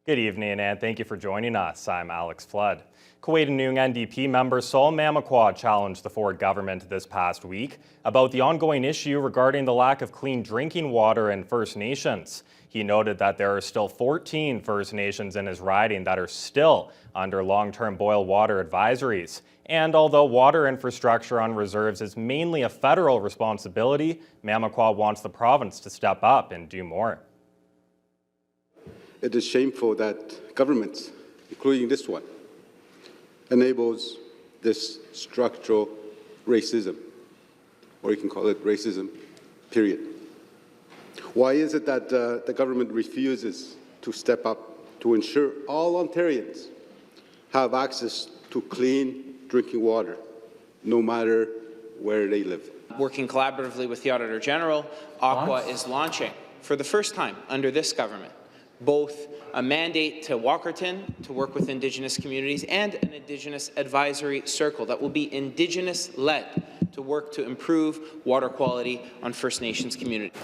Good evening and thank you for joining us. I'm Alex Flood. Kuwait-Noong NDP member Sol Mamakwa challenged the Ford government this past week about the ongoing issue regarding the lack of clean drinking water in First Nations. He noted that there are still 14 First Nations in his riding that are still under long-term boil water advisories. And although water infrastructure on reserves is mainly a federal responsibility, Mamakwa wants the province to step up and do more. It is shameful that governments, including this one, enables this structural racism, or you can call it racism, period. Why is it that the government refuses to step up to ensure all Ontarians have access to clean drinking water, no matter where they live? Working collaboratively with the Auditor General, Aqua is launching, for the first time under this government, both a mandate to Walkerton to work with Indigenous communities and an Indigenous advisory circle that will be Indigenous-led to work to improve water quality on First Nations communities.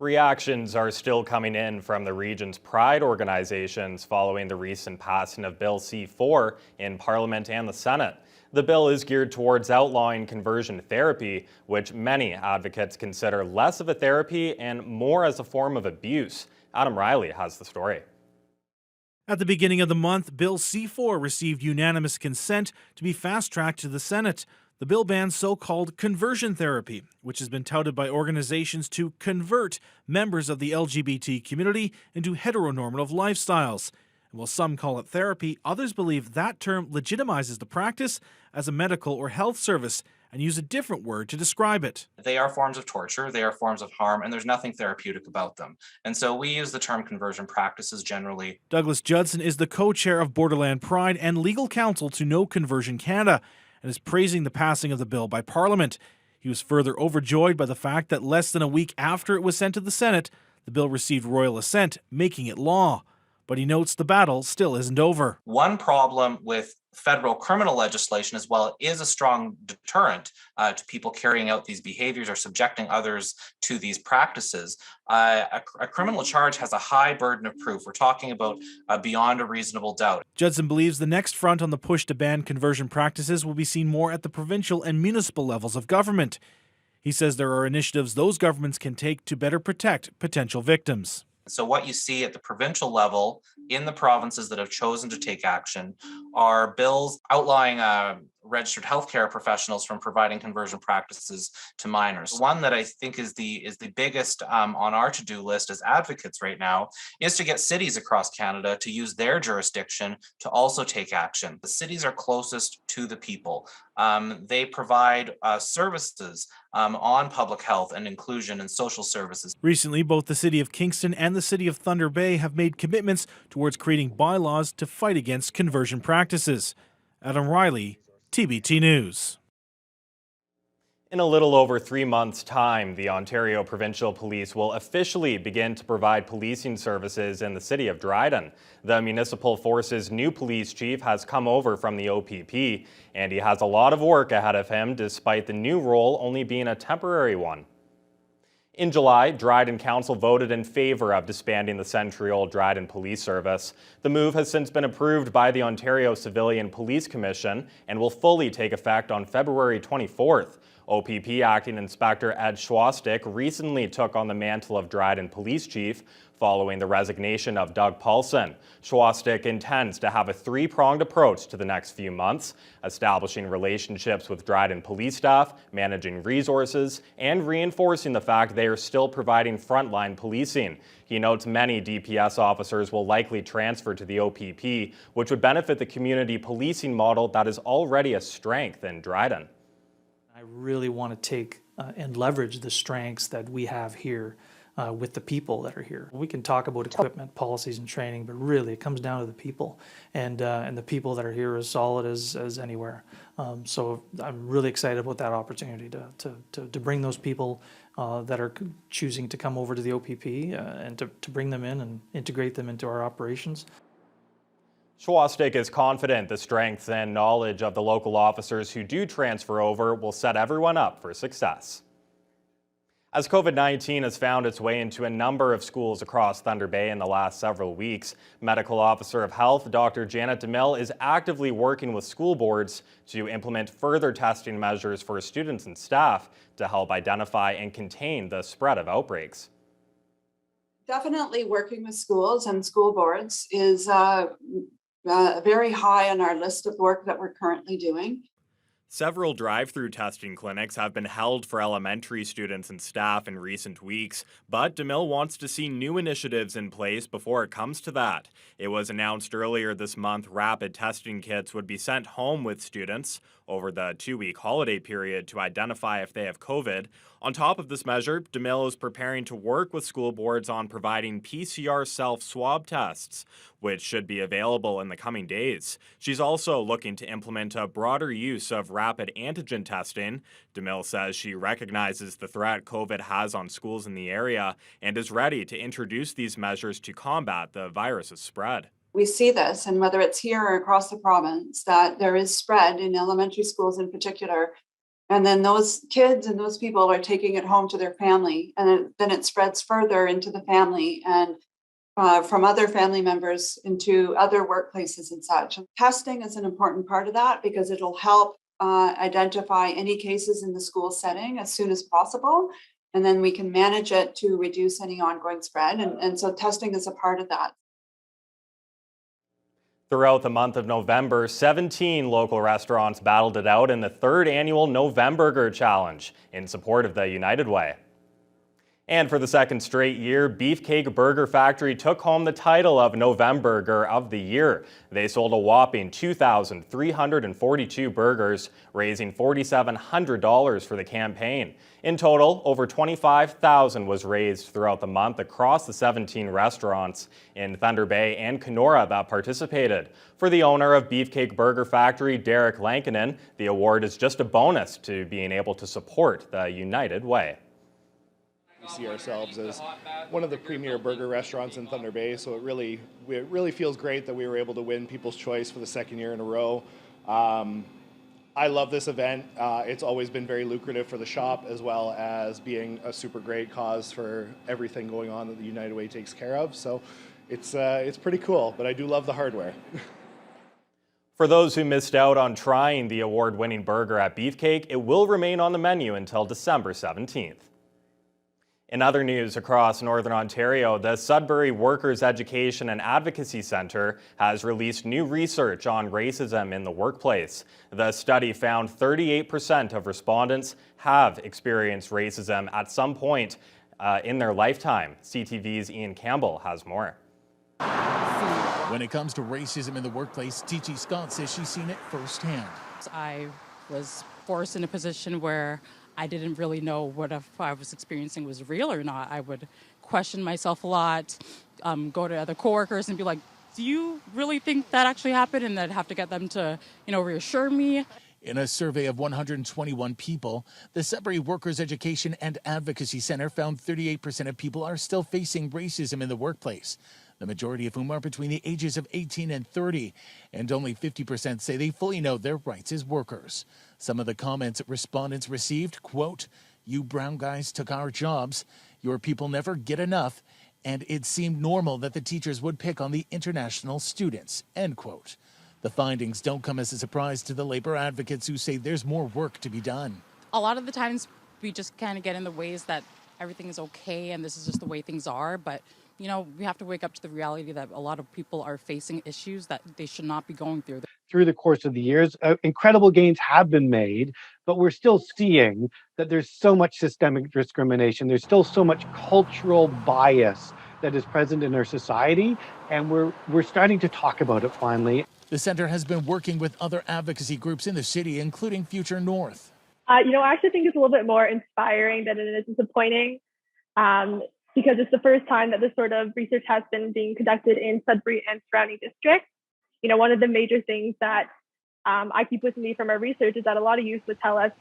Reactions are still coming in from the region's pride organizations following the recent passing of Bill C-4 in Parliament and the Senate. The bill is geared towards outlawing conversion therapy, which many advocates consider less of a therapy and more as a form of abuse. Adam Riley has the story. At the beginning of the month, Bill C-4 received unanimous consent to be fast-tracked to the Senate. The bill bans so-called conversion therapy, which has been touted by organizations to convert members of the LGBT community into heteronormative lifestyles. And while some call it therapy, others believe that term legitimizes the practice as a medical or health service and use a different word to describe it. They are forms of torture, they are forms of harm, and there's nothing therapeutic about them. And so we use the term conversion practices generally. Douglas Judson is the co-chair of Borderland Pride and legal counsel to No Conversion Canada and is praising the passing of the bill by Parliament. He was further overjoyed by the fact that less than a week after it was sent to the Senate, the bill received royal assent, making it law. But he notes the battle still isn't over. One problem with federal criminal legislation as well, it is a strong deterrent to people carrying out these behaviors or subjecting others to these practices. A criminal charge has a high burden of proof. We're talking about beyond a reasonable doubt. Judson believes the next front on the push to ban conversion practices will be seen more at the provincial and municipal levels of government. He says there are initiatives those governments can take to better protect potential victims. So what you see at the provincial level in the provinces that have chosen to take action are bills outlawing registered healthcare professionals from providing conversion practices to minors. One that I think is the biggest on our to-do list as advocates right now is to get cities across Canada to use their jurisdiction to also take action. The cities are closest to the people. They provide services on public health and inclusion and social services. Recently, both the City of Kingston and the City of Thunder Bay have made commitments towards creating bylaws to fight against conversion practices. Adam Riley, TBT News. In a little over 3 months' time, the Ontario Provincial Police will officially begin to provide policing services in the city of Dryden. The municipal force's new police chief has come over from the OPP, and he has a lot of work ahead of him despite the new role only being a temporary one. In July, Dryden Council voted in favor of disbanding the century-old Dryden Police Service. The move has since been approved by the Ontario Civilian Police Commission and will fully take effect on February 24th. OPP Acting Inspector Ed Schwastik recently took on the mantle of Dryden Police Chief following the resignation of Doug Paulson. Schwastik intends to have a three-pronged approach to the next few months, establishing relationships with Dryden police staff, managing resources, and reinforcing the fact they are still providing frontline policing. He notes many DPS officers will likely transfer to the OPP, which would benefit the community policing model that is already a strength in Dryden. I really want to take and leverage the strengths that we have here with the people that are here. We can talk about equipment, policies, and training, but really it comes down to the people, and the people that are here are as solid as anywhere. So I'm really excited about that opportunity to bring those people that are choosing to come over to the OPP and to bring them in and integrate them into our operations. Schwastik is confident the strengths and knowledge of the local officers who do transfer over will set everyone up for success. As COVID-19 has found its way into a number of schools across Thunder Bay in the last several weeks, Medical Officer of Health Dr. Janet DeMille is actively working with school boards to implement further testing measures for students and staff to help identify and contain the spread of outbreaks. Definitely working with schools and school boards is very high on our list of work that we're currently doing. Several drive-through testing clinics have been held for elementary students and staff in recent weeks, but DeMille wants to see new initiatives in place before it comes to that. It was announced earlier this month rapid testing kits would be sent home with students over the 2-week holiday period to identify if they have COVID. On top of this measure, DeMille is preparing to work with school boards on providing PCR self-swab tests, which should be available in the coming days. She's also looking to implement a broader use of rapid antigen testing. DeMille says she recognizes the threat COVID has on schools in the area and is ready to introduce these measures to combat the virus's spread. We see this, and whether it's here or across the province, that there is spread in elementary schools in particular. And then those kids and those people are taking it home to their family, and then it spreads further into the family and from other family members into other workplaces and such. Testing is an important part of that because it'll help identify any cases in the school setting as soon as possible. And then we can manage it to reduce any ongoing spread. And so testing is a part of that. Throughout the month of November, 17 local restaurants battled it out in the 3rd annual Novemberger Challenge in support of the United Way. And for the 2nd straight year, Beefcake Burger Factory took home the title of Novemberger of the Year. They sold a whopping 2,342 burgers, raising $4,700 for the campaign. In total, over $25,000 was raised throughout the month across the 17 restaurants in Thunder Bay and Kenora that participated. For the owner of Beefcake Burger Factory, Derek Lankinen, the award is just a bonus to being able to support the United Way. We see ourselves as one of the premier burger restaurants in Thunder Bay, so it really feels great that we were able to win People's Choice for the 2nd year in a row. I love this event. It's always been very lucrative for the shop, as well as being a super great cause for everything going on that the United Way takes care of. So it's pretty cool, but I do love the hardware. For those who missed out on trying the award-winning burger at Beefcake, it will remain on the menu until December 17th. In other news across Northern Ontario, the Sudbury Workers' Education and Advocacy Centre has released new research on racism in the workplace. The study found 38% of respondents have experienced racism at some point in their lifetime. CTV's Ian Campbell has more. When it comes to racism in the workplace, T.T. Scott says she's seen it firsthand. I was forced in a position where I didn't really know what if I was experiencing was real or not. I would question myself a lot, go to other coworkers and be like, do you really think that actually happened? And then have to get them to, reassure me. In a survey of 121 people, the Sudbury Workers' Education and Advocacy Centre found 38% of people are still facing racism in the workplace, the majority of whom are between the ages of 18 and 30, and only 50% say they fully know their rights as workers. Some of the comments respondents received, quote, "You brown guys took our jobs, your people never get enough, and it seemed normal that the teachers would pick on the international students," end quote. The findings don't come as a surprise to the labor advocates who say there's more work to be done. A lot of the times we just kind of get in the ways that everything is okay and this is just the way things are. But, we have to wake up to the reality that a lot of people are facing issues that they should not be going through. Through the course of the years, incredible gains have been made, but we're still seeing that there's so much systemic discrimination. There's still so much cultural bias that is present in our society, and we're starting to talk about it finally. The center has been working with other advocacy groups in the city, including Future North. I actually think it's a little bit more inspiring than it is disappointing, because it's the first time that this sort of research has been being conducted in Sudbury and surrounding districts. One of the major things that I keep with me from our research is that a lot of youth would tell us,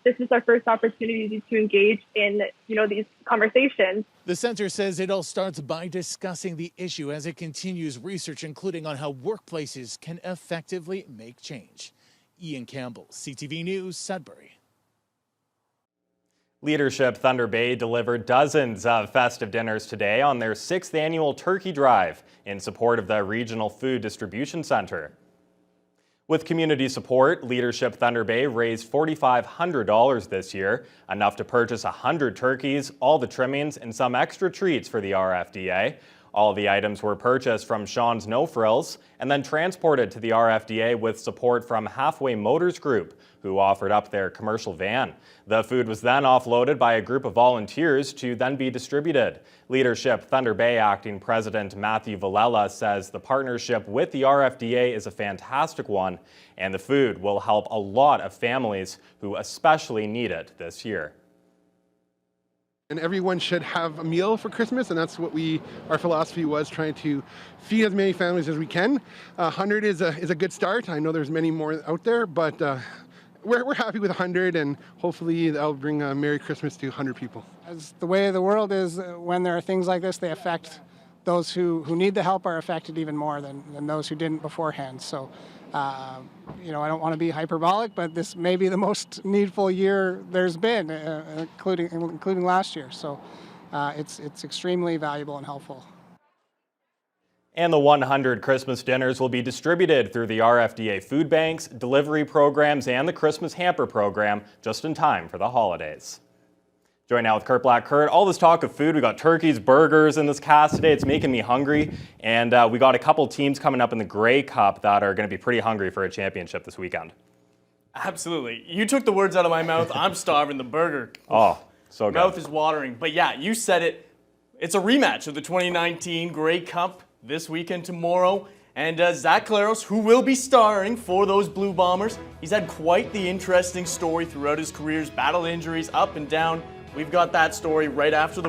this is our first opportunity to engage in, these conversations. The center says it all starts by discussing the issue as it continues research, including on how workplaces can effectively make change. Ian Campbell, CTV News, Sudbury. Leadership Thunder Bay delivered dozens of festive dinners today on their 6th annual turkey drive in support of the Regional Food Distribution Center. With community support, Leadership Thunder Bay raised $4,500 this year, enough to purchase 100 turkeys, all the trimmings, and some extra treats for the RFDA. All the items were purchased from Sean's No Frills and then transported to the RFDA with support from Halfway Motors Group, who offered up their commercial van. The food was then offloaded by a group of volunteers to then be distributed. Leadership Thunder Bay Acting President Matthew Villela says the partnership with the RFDA is a fantastic one, and the food will help a lot of families who especially need it this year. And everyone should have a meal for Christmas, and that's what our philosophy was, trying to feed as many families as we can. 100 is a good start. I know there's many more out there, but we're happy with 100, and hopefully that'll bring a Merry Christmas to 100 people. As the way of the world is, when there are things like this, they affect those who need the help are affected even more than those who didn't beforehand. So, I don't want to be hyperbolic, but this may be the most needful year there's been, including last year. So, it's extremely valuable and helpful. And the 100 Christmas dinners will be distributed through the RFDA food banks, delivery programs, and the Christmas hamper program just in time for the holidays. Join now with Kurt Black. Kurt, all this talk of food, we got turkeys, burgers in this cast today. It's making me hungry. And we got a couple teams coming up in the Grey Cup that are going to be pretty hungry for a championship this weekend. Absolutely. You took the words out of my mouth. I'm starving. The burger. Oh, so good. Mouth is watering. But yeah, you said it. It's a rematch of the 2019 Grey Cup this weekend tomorrow. And Zach Claros, who will be starring for those Blue Bombers, he's had quite the interesting story throughout his career. He's battled injuries up and down. We've got that story right after the